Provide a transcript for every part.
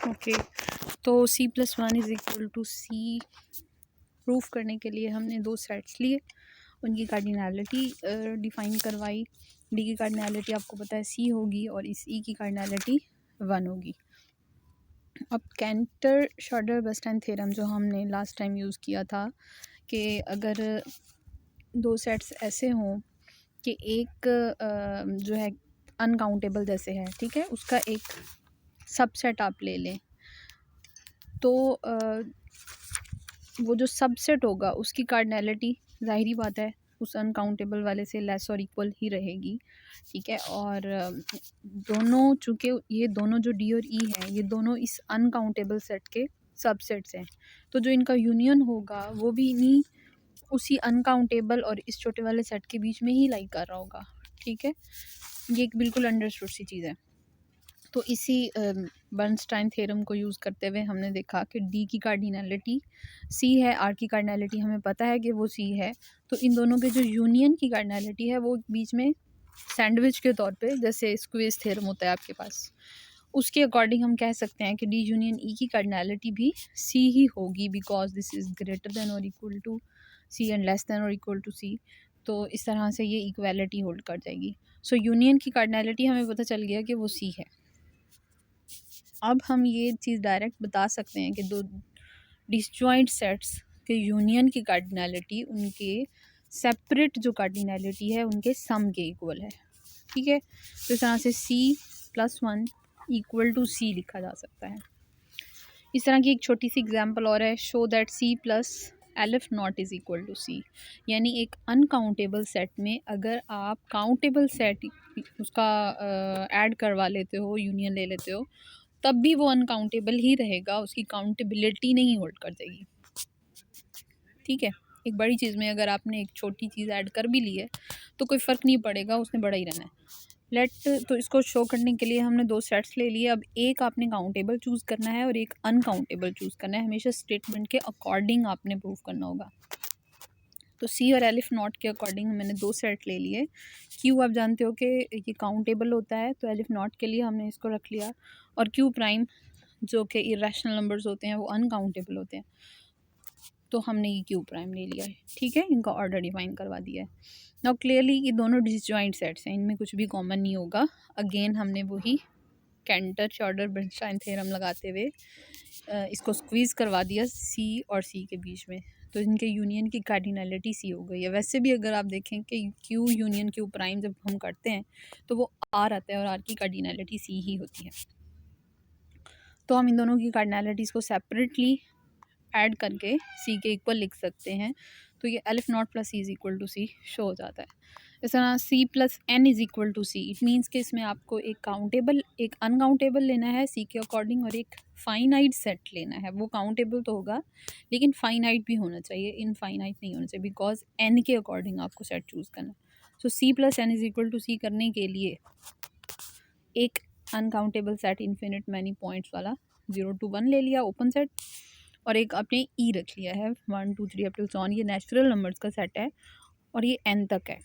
Okay, तो C+1 is equal to C proof करने के लिए हमने दो सेट्स लिए, उनकी कार्डिनैलिटी डिफ़ाइन करवाई। डी की कार्डिनैलिटी आपको पता है सी होगी और इस ई की कार्डिनैलिटी 1 होगी। अब कैंटर शॉर्टर बर्नस्टाइन थ्योरम जो हमने लास्ट टाइम यूज़ किया था कि अगर दो सेट्स ऐसे हों कि एक जो है अनकाउंटेबल जैसे है, ठीक है, उसका एक सबसेट आप ले लें, तो वो जो सबसेट होगा उसकी कार्डिनैलिटी ज़ाहिरी बात है उस अनकाउंटेबल वाले से लेस और इक्वल ही रहेगी, ठीक है। और दोनों चूँकि ये दोनों जो डी और ई हैं ये दोनों इस अनकाउंटेबल सेट के सबसेट्स हैं, तो जो इनका यूनियन होगा वो भी इन्हीं उसी अनकाउंटेबल और इस छोटे वाले सेट के बीच में ही लाई कर रहा होगा, ठीक है। ये एक बिल्कुल अंडरस्टूड सी चीज़ है। तो इसी बर्नस्टाइन थ्योरम को यूज़ करते हुए हमने देखा कि डी की कार्डिनैलिटी सी है, आर की कार्डिनैलिटी हमें पता है कि वो सी है, तो इन दोनों के जो यूनियन की कार्डिनैलिटी है वो बीच में सैंडविच के तौर पे, जैसे स्क्वीज थ्योरम होता है आपके पास, उसके अकॉर्डिंग हम कह सकते हैं कि डी यूनियन ई की कार्डिनैलिटी भी सी ही होगी, because this is greater than or equal to C and less than or equal to C. तो इस तरह से ये इक्वालिटी होल्ड कर जाएगी। सो यूनियन की कार्डिनैलिटी हमें पता चल गया कि वो सी है। अब हम ये चीज़ डायरेक्ट बता सकते हैं कि दो डिसजॉइंट सेट्स के यूनियन की कार्डिनैलिटी उनके सेपरेट जो कार्डिनैलिटी है उनके सम के इक्वल है, ठीक है। तो इस तरह से C+1 इक्वल टू सी लिखा जा सकता है। इस तरह की एक छोटी सी एग्जांपल और है, show that C+L(F)(0) is equal to C, यानी एक अनकाउंटेबल सेट में अगर आप काउंटेबल सेट उसका ऐड करवा लेते हो, यूनियन ले लेते हो, तब भी वो अनकाउंटेबल ही रहेगा, उसकी काउंटेबिलिटी नहीं होल्ड कर देगी, ठीक है। एक बड़ी चीज़ में अगर आपने एक छोटी चीज़ ऐड कर भी ली है तो कोई फ़र्क नहीं पड़ेगा, उसने बड़ा ही रहना है। तो इसको शो करने के लिए हमने दो सेट्स ले लिए। अब एक आपने काउंटेबल चूज़ करना है और एक अनकाउंटेबल चूज़ करना है, हमेशा स्टेटमेंट के अकॉर्डिंग आपने प्रूव करना होगा। तो सी और L(F)(0) के अकॉर्डिंग मैंने दो सेट ले लिए। क्यू आप जानते हो कि ये काउंटेबल होता है, तो L(F)(0) के लिए हमने इसको रख लिया, और क्यू प्राइम जो कि इरेशनल नंबर्स होते हैं वो अनकाउंटेबल होते हैं, तो हमने ये क्यू प्राइम ले लिया है, ठीक है। इनका ऑर्डर डिफाइन करवा दिया है। नाउ क्लियरली ये दोनों डिसजॉइंट सेट्स हैं, इनमें कुछ भी कॉमन नहीं होगा। अगेन हमने वही कैंटर शॉर्टर बर्नस्टाइन थ्योरम लगाते हुए इसको स्क्वीज़ करवा दिया सी और सी के बीच में, तो इनके यूनियन की कार्डिनैलिटी सी हो गई है। वैसे भी अगर आप देखें कि क्यू यूनियन क्यू प्राइम जब हम करते हैं तो वो आर आता है और आर की कार्डिनैलिटी सी ही होती है। तो हम इन दोनों की कार्डिनैलिटीज़ को सेपरेटली ऐड करके सी के इक्वल लिख सकते हैं, तो ये L(F)(0) plus C is equal to C show हो जाता है। इस तरह C+N is equal to C, it means कि इसमें आपको एक काउंटेबल एक अनकाउंटेबल लेना है सी के अकॉर्डिंग, और एक फाइनाइट सेट लेना है। वो काउंटेबल तो होगा लेकिन फाइनाइट भी होना चाहिए, इनफाइनाइट नहीं होना चाहिए, बिकॉज एन के अकॉर्डिंग आपको सेट चूज़ करना है। सो C+N इज़ इक्वल टू सी करने के लिए एक uncountable set infinite many points वाला 0 to 1 ले लिया ओपन सेट, और एक आपने ई रख लिया है 1 2 3 अप टिल ऑन, ये नेचुरल नंबर्स का सेट है और ये एन तक है,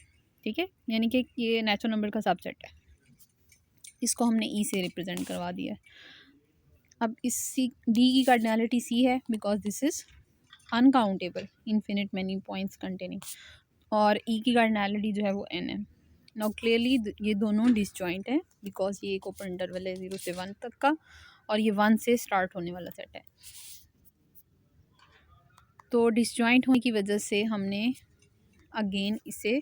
ठीक है, यानी कि ये नेचुरल नंबर का सबसेट है। इसको हमने ई से रिप्रेजेंट करवा दिया है। अब इस सी डी की कार्डिनैलिटी सी है because this is uncountable infinite many points containing, और ई की कार्डिनैलिटी जो है वो एन है। नाउ क्लियरली ये दोनों डिसजॉइंट है बिकॉज ये एक ओपन इंटरवल है 0 से 1 तक का, और ये 1 से स्टार्ट होने वाला सेट है। तो डिसजॉइंट होने की वजह से हमने अगेन इसे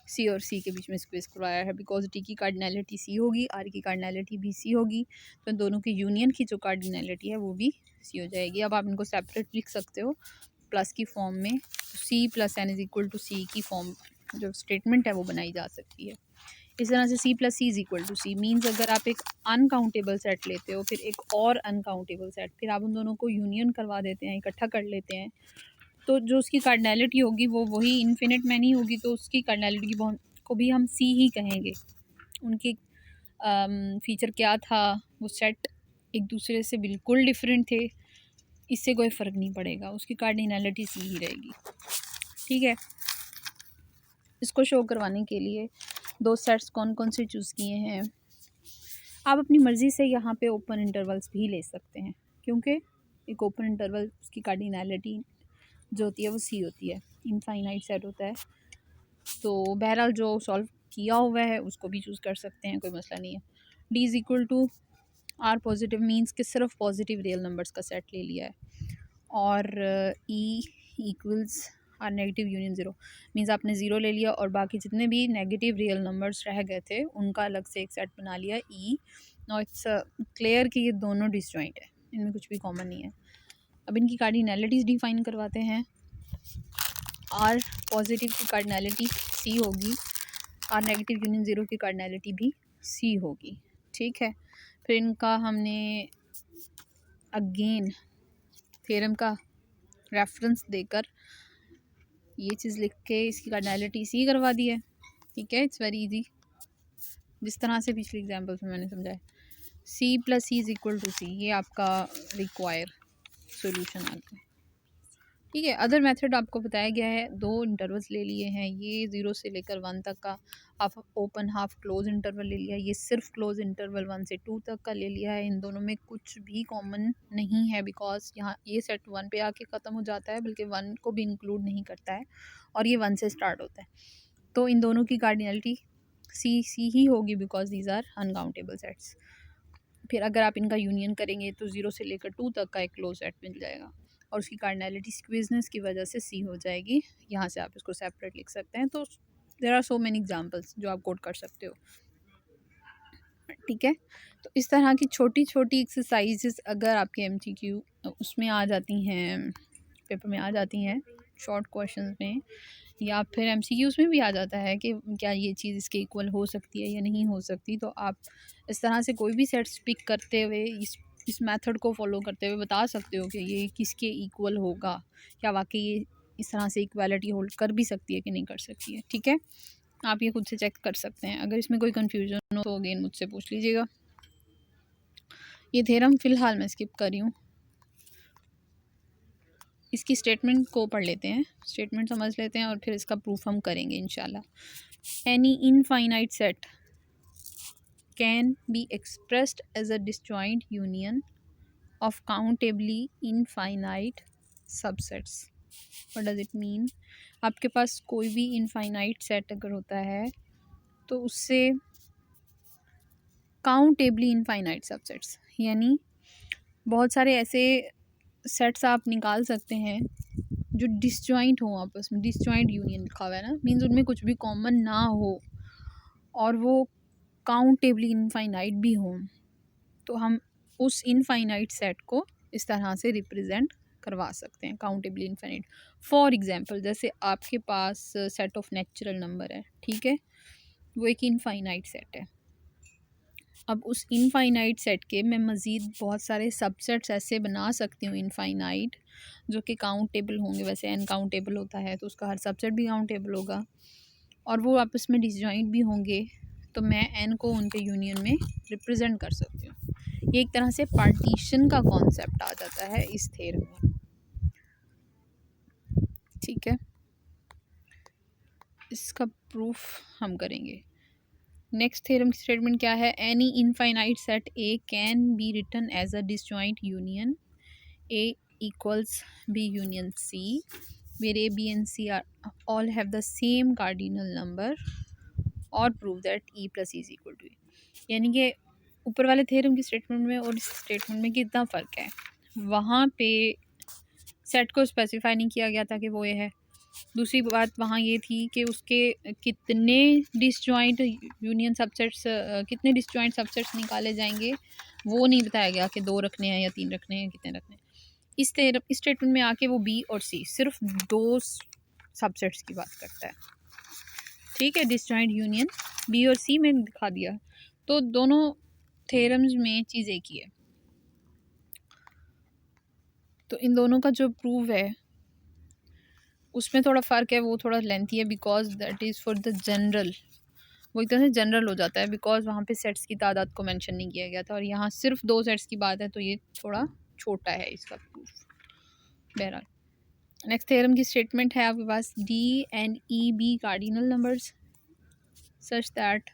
सी और सी के बीच में स्क्वेज करवाया है, बिकॉज डी की कार्डिनैलिटी सी होगी, आर की कार्डिनैलिटी भी सी होगी, तो दोनों की यूनियन की जो कार्डिनैलिटी है वो भी सी हो जाएगी। अब आप इनको सेपरेट लिख सकते हो प्लस की फॉर्म में, C+N इज़ इक्वल टू सी की फॉर्म जो स्टेटमेंट है वो बनाई जा सकती है। इस तरह से C+C is equal to C means अगर आप एक अनकाउंटेबल सेट लेते हो फिर एक और अनकाउंटेबल सेट, फिर आप उन दोनों को यूनियन करवा देते हैं, इकट्ठा कर लेते हैं, तो जो उसकी कार्डिनैलिटी होगी वो वही इन्फिनिट मैनी होगी, तो उसकी कार्डिनैलिटी को भी हम सी ही कहेंगे। उनकी फीचर क्या था, वो सेट एक दूसरे से बिल्कुल डिफरेंट थे, इससे कोई फ़र्क नहीं पड़ेगा, उसकी कार्डिनैलिटी सी ही रहेगी, ठीक है। इसको शो करवाने के लिए दो सेट्स कौन कौन से चूज़ किए हैं, आप अपनी मर्ज़ी से यहाँ पे ओपन इंटरवल्स भी ले सकते हैं, क्योंकि एक ओपन इंटरवल उसकी कार्डिनैलिटी जो होती है वो सी होती है, इनफाइनाइट सेट होता है। तो बहरहाल जो सॉल्व किया हुआ है उसको भी चूज़ कर सकते हैं, कोई मसला नहीं है। D is equal to R positive means कि सिर्फ पॉजिटिव रियल नंबर्स का सेट ले लिया है, और E equals R negative union zero means आपने ज़ीरो ले लिया और बाकी जितने भी नेगेटिव रियल नंबर्स रह गए थे उनका अलग से एक सेट बना लिया ई। नाउ इट्स क्लियर कि ये दोनों डिसजॉइंट है, इनमें कुछ भी कॉमन नहीं है। अब इनकी कार्डिनैलिटीज़ डिफाइन करवाते हैं। आर पॉजिटिव की कार्डिनैलिटी सी होगी, आर नेगेटिव यूनियन ज़ीरो की कार्डिनैलिटी भी सी होगी, ठीक है। फिर इनका हमने अगेन थ्योरम का रेफरेंस देकर ये चीज़ लिख के इसकी कार्डिनैलिटी सी करवा दी है, ठीक है। इट्स वेरी इजी, जिस तरह से पिछले एग्जांपल्स में मैंने समझाया। C plus C is equal to C, ये आपका रिक्वायर सॉल्यूशन आ गया, ठीक है। अदर मेथड आपको बताया गया है, दो इंटरवल्स ले लिए हैं, ये 0 से लेकर 1 तक का half open half close interval ले लिया, ये सिर्फ क्लोज इंटरवल 1 से 2 तक का ले लिया है। इन दोनों में कुछ भी कॉमन नहीं है, बिकॉज यहाँ ये सेट 1 पे आके ख़त्म हो जाता है, बल्कि 1 को भी इंक्लूड नहीं करता है, और ये 1 से स्टार्ट होता है। तो इन दोनों की कार्डिनैलिटी सी सी ही होगी, because these are uncountable sets. फिर अगर आप इनका यूनियन करेंगे तो 0 से लेकर 2 तक का एक क्लोज सेट मिल जाएगा, और उसकी कार्डिनैलिटी स्क्विजनेस की वजह से सी हो जाएगी। यहाँ से आप इसको सेपरेट लिख सकते हैं। तो there are so many examples जो आप कोट कर सकते हो, ठीक है। तो इस तरह की छोटी छोटी एक्सरसाइजेस अगर आपके एमसीक्यू उसमें आ जाती हैं, पेपर में आ जाती हैं, शॉर्ट क्वेश्चंस में, या फिर एमसीक्यूज़ में भी आ जाता है कि क्या ये चीज़ इसके इक्वल हो सकती है या नहीं हो सकती, तो आप इस तरह से कोई भी सेट पिक करते हुए इस मेथड को फॉलो करते हुए बता सकते हो कि ये किसके इक्वल होगा, क्या वाकई ये इस तरह से इक्वालिटी होल्ड कर भी सकती है कि नहीं कर सकती है, ठीक है। आप ये खुद से चेक कर सकते हैं। अगर इसमें कोई कन्फ्यूजन हो तो अगेन मुझसे पूछ लीजिएगा। ये थ्योरम फ़िलहाल मैं स्किप कर रही हूँ, इसकी स्टेटमेंट को पढ़ लेते हैं, स्टेटमेंट समझ लेते हैं और फिर इसका प्रूफ हम करेंगे इंशाल्लाह। Any infinite set can be expressed as a disjoint union of countably infinite subsets. What does it mean? आपके पास कोई भी इनफाइनाइट सेट अगर होता है तो उससे काउंटेबली इनफाइनाइट सबसेट्स, यानी बहुत सारे ऐसे सेट्स आप निकाल सकते हैं जो डिसजॉइंट हो आपस में, डिसजॉइंट यूनियन लिखा हुआ है ना, मीन्स उनमें कुछ भी कॉमन ना हो और वो काउंटेबली इनफाइनाइट भी हों, तो हम उस इनफाइनाइट सेट को इस तरह से रिप्रेजेंट करवा सकते हैं, काउंटेबली इनफाइनाइट। फॉर एग्जांपल, जैसे आपके पास सेट ऑफ नेचुरल नंबर है, ठीक है, वो एक इनफाइनाइट सेट है। अब उस इनफाइनाइट सेट के मैं मज़ीद बहुत सारे सबसेट्स ऐसे बना सकती हूँ इनफाइनाइट, जो कि काउंटेबल होंगे। वैसे अनकाउंटेबल होता है तो उसका हर सबसेट भी काउंटेबल होगा, और वो आपस में डिसजॉइंट भी होंगे, तो मैं एन को उनके यूनियन में रिप्रेजेंट कर सकती हूँ। ये एक तरह से पार्टीशन का कॉन्सेप्ट आ जाता है इस थ्योरम में, ठीक है। इसका प्रूफ हम करेंगे। नेक्स्ट थ्योरम की स्टेटमेंट क्या है? Any infinite set A can be written as a disjoint union A equals B union C where A B and C are all have the same cardinal number, और prove that E plus E is equal to E. यानी कि ऊपर वाले theorem की statement में और इस statement में कितना फ़र्क है। वहाँ पे सेट को स्पेसिफाई नहीं किया गया था कि वो ये है। दूसरी बात वहाँ ये थी कि उसके कितने डिसजॉइंट यूनियन सबसेट्स, कितने डिसजॉइंट सबसेट्स निकाले जाएंगे, वो नहीं बताया गया कि 2 रखने हैं या 3 रखने हैं, कितने रखने हैं। इस स्टेटमेंट में आके वो बी और सी सिर्फ 2 सबसेट्स की बात करता है, ठीक है। डिसजॉइंट यूनियन बी और सी में दिखा दिया, तो दोनों थ्योरम्स में चीज़ एक ही है। तो इन दोनों का जो प्रूव है उसमें थोड़ा फ़र्क है, वो थोड़ा लेंथी है, because that is for the general, वो एक तरह से जनरल हो जाता है, बिकॉज वहाँ पे सेट्स की तादाद को मेंशन नहीं किया गया था, और यहाँ सिर्फ 2 सेट्स की बात है, तो ये थोड़ा छोटा है इसका प्रूफ। बहरहाल नेक्स्ट थ्योरम की स्टेटमेंट है आपके पास, D and E be cardinal numbers such that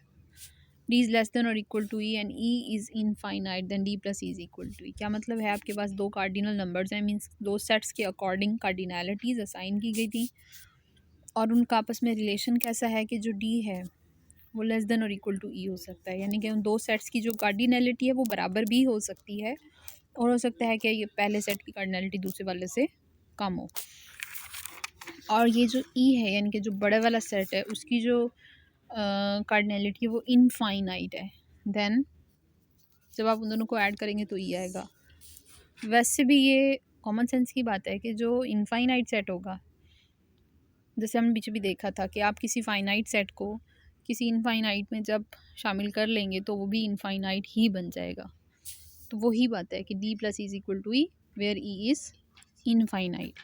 D is less than or equal to E and E is infinite then D plus E is equal to E. क्या मतलब है, आपके पास दो कार्डिनल नंबर्स हैं, मीन्स दो sets के according cardinalities assign की गई थी और उनका आपस में रिलेशन कैसा है कि जो डी है वो less than or equal to E हो सकता है, यानी कि उन दो सेट्स की जो कार्डिनैलिटी है वो बराबर भी हो सकती है और हो सकता है कि ये पहले सेट की कार्डिनैलिटी दूसरे वाले से कम हो। और ये जो ई है यानी कि जो बड़े वाला सेट है उसकी जो कार्डिनैलिटी है वो इनफाइनाइट है, देन जब आप उन दोनों को ऐड करेंगे तो ई आएगा। वैसे भी ये कॉमन सेंस की बात है कि जो इनफाइनाइट सेट होगा, जैसे हमने पीछे भी देखा था कि आप किसी फाइनाइट सेट को किसी इनफाइनाइट में जब शामिल कर लेंगे तो वो भी इनफाइनाइट ही बन जाएगा। तो वही बात है कि D plus is equal to E where E is infinite.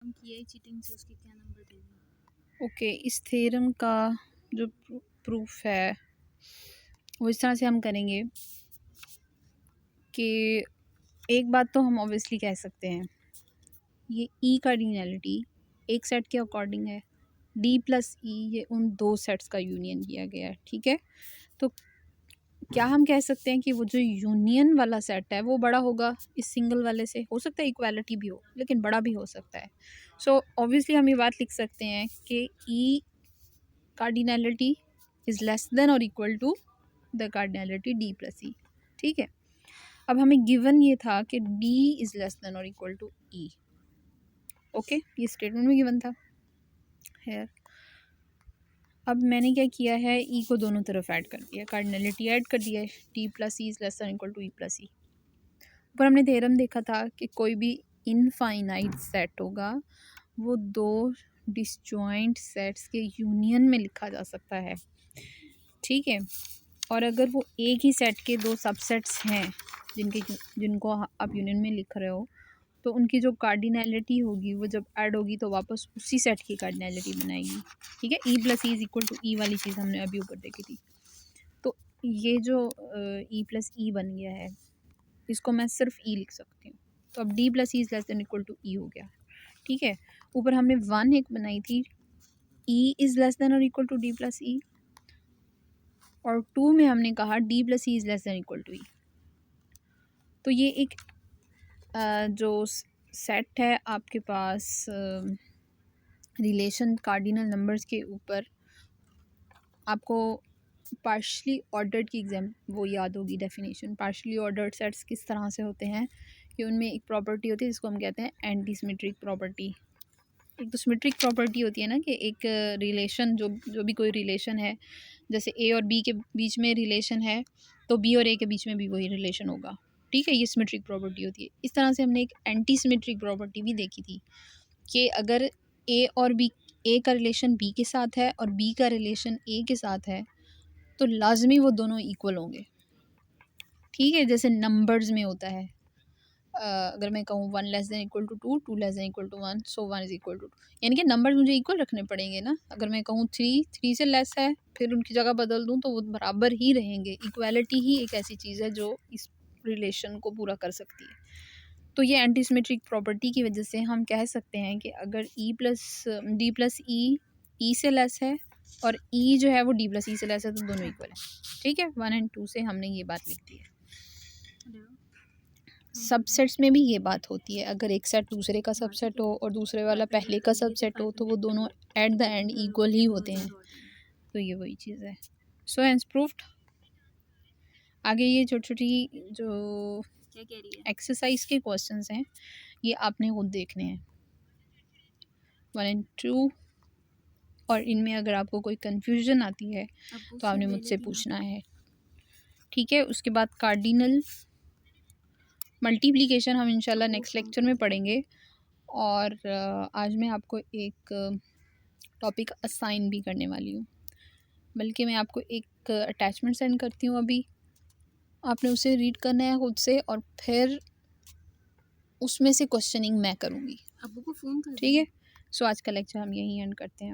हम किया चीटिंग से उसके क्या नंबर देंगे? ओके, इस थ्योरम का जो प्रूफ है वो इस तरह से हम करेंगे कि एक बात तो हम ऑब्वियसली कह सकते हैं, ये ई कार्डिनैलिटी एक सेट के अकॉर्डिंग है, डी प्लस ई ये उन दो सेट्स का यूनियन किया गया है, ठीक है। तो क्या हम कह सकते हैं कि वो जो यूनियन वाला सेट है वो बड़ा होगा इस सिंगल वाले से? हो सकता है इक्वालिटी भी हो लेकिन बड़ा भी हो सकता है। सो ऑब्वियसली हम ये बात लिख सकते हैं कि E cardinality is less than or equal to the cardinality D plus E, ठीक है। अब हमें गिवन ये था कि D is less than or equal to E, okay, ये स्टेटमेंट में गिवन था है। अब मैंने क्या किया है, ई को दोनों तरफ ऐड कर दिया, कार्डिनैलिटी ऐड कर दिया है, D plus E is less than equal to E plus E. ऊपर हमने थ्योरम देखा था कि कोई भी इनफाइनाइट सेट होगा वो दो डिसजॉइंट सेट्स के यूनियन में लिखा जा सकता है, ठीक है। और अगर वो एक ही सेट के दो सबसेट्स हैं जिनको आप यूनियन में लिख रहे हो तो उनकी जो कार्डिनैलिटी होगी वो जब ऐड होगी तो वापस उसी सेट की कार्डिनैलिटी बनाएगी, ठीक है। E plus E is equal to E वाली चीज़ हमने अभी ऊपर देखी थी। तो ये जो ई प्लस ई बन गया है इसको मैं सिर्फ ई लिख सकती हूँ। तो अब D plus E is less than equal to E हो गया, ठीक है। ऊपर हमने 1 एक बनाई थी, E is less than or equal to D plus E, और 2 में हमने कहा D plus E is less than equal to E. तो ये एक जो सेट है आपके पास रिलेशन कार्डिनल नंबर्स के ऊपर, आपको पार्शली ऑर्डर्ड की एग्जाम वो याद होगी डेफिनेशन। पार्शली ऑर्डर्ड सेट्स किस तरह से होते हैं कि उनमें एक प्रॉपर्टी होती है जिसको हम कहते हैं एंटी सिमेट्रिक प्रॉपर्टी। एक तो सिमेट्रिक प्रॉपर्टी होती है ना कि एक रिलेशन जो भी कोई रिलेशन है, जैसे ए और बी के बीच में रिलेशन है तो बी और ए के बीच में भी वही रिलेशन होगा, ठीक है। ये सिमेट्रिक प्रॉपर्टी होती है। इस तरह से हमने एक एंटी सिमेट्रिक प्रॉपर्टी भी देखी थी कि अगर ए और बी, ए का रिलेशन बी के साथ है और बी का रिलेशन ए के साथ है तो लाजमी वो दोनों इक्वल होंगे, ठीक है। जैसे नंबर्स में होता है, अगर मैं कहूँ 1 less than equal to 2, 2 less than equal to 1, so 1 is equal to 2, यानी कि नंबर्स मुझे इक्वल रखने पड़ेंगे ना। अगर मैं कहूँ 3 से लेस है फिर उनकी जगह बदल दूँ तो वो बराबर ही रहेंगे। इक्वालिटी ही एक ऐसी चीज़ है जो इस रिलेशन को पूरा कर सकती है। तो ये एंटी सिमेट्रिक प्रॉपर्टी की वजह से हम कह सकते हैं कि अगर डी प्लस ई से लेस है और ई जो है वो डी प्लस ई से लेस है तो दोनों इक्वल है, ठीक है। 1 और 2 से हमने ये बात लिख दी है। सबसेट्स में भी ये बात होती है, अगर एक सेट दूसरे का सबसेट हो और दूसरे वाला पहले का सबसेट हो तो वो दोनों एट द एंड इक्वल ही होते हैं। तो ये वही चीज़ है। So hence proved. आगे ये छोटी छोटी जो क्या कह रही है? एक्सरसाइज के क्वेश्चंस हैं ये आपने खुद देखने हैं 1 और 2, और इनमें अगर आपको कोई कन्फ्यूजन आती है तो आपने मुझसे पूछना है, ठीक है। उसके बाद कार्डिनल मल्टीप्लिकेशन हम इंशाल्लाह नेक्स्ट लेक्चर में पढ़ेंगे। और आज मैं आपको एक टॉपिक असाइन भी करने वाली हूँ, बल्कि मैं आपको एक अटैचमेंट सेंड करती हूँ अभी, आपने उसे रीड करना है खुद से और फिर उसमें से क्वेश्चनिंग मैं करूँगी, अब्बू को फ़ोन कर, ठीक है। सो आज का लेक्चर हम यहीं एंड करते हैं।